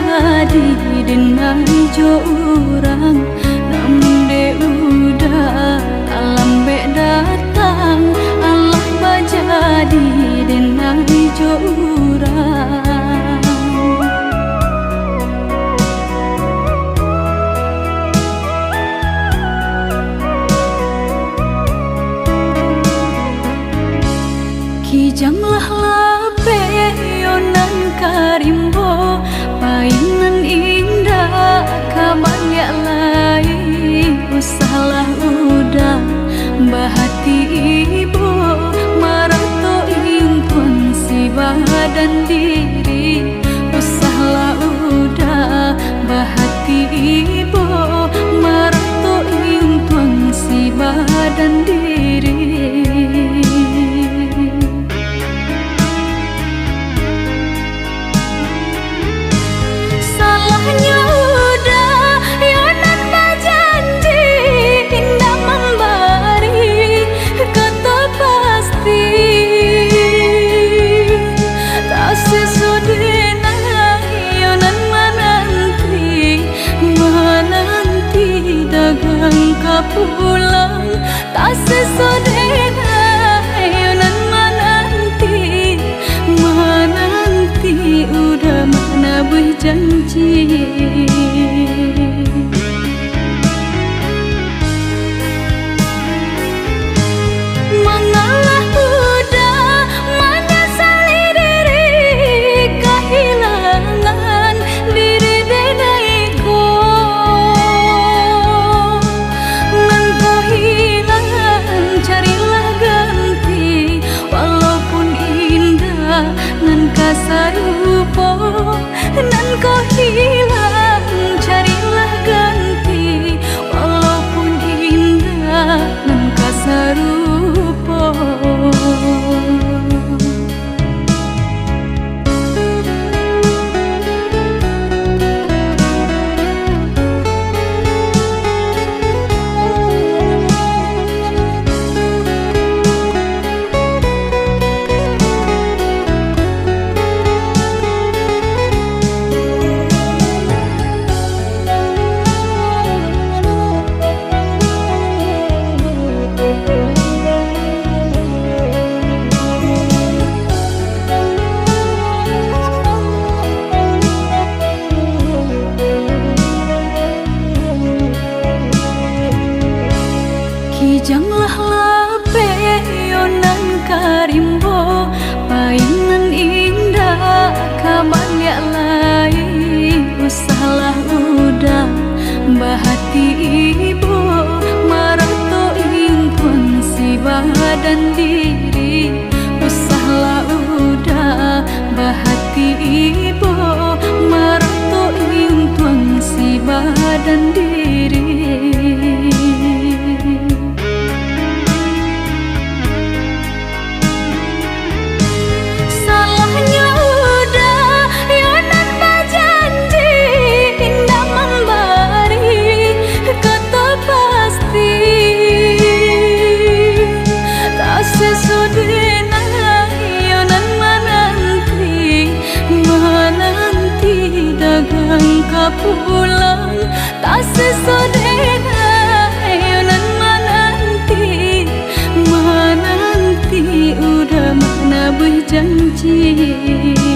jadi denai jo urang, namun de udah alam be datang Allah bajadi denai jo urang. Kijanglah lape yonan karimbo, painan indah kabalya lai, usahlah udah bahati ibu marato impun si badan diri, usahlah udah bahati ibu marato impun si badan diri. Pulang tak sesodena yonan menanti udah mana berjanji. Mengalah udah menyesali diri kehilangan diri denaiku. Nan kasarupo nan kau hilang, carilah ganti walaupun indah nan kasarupo. Kijanglah lape yonan karimbo, painan indah kabalya lai, usahlah udah bahati ibu marato impun si badan diri, usahlah udah bahati ibu marato impun si badan diri. Pulang tak sesodena yonan menanti udah mana berjanji.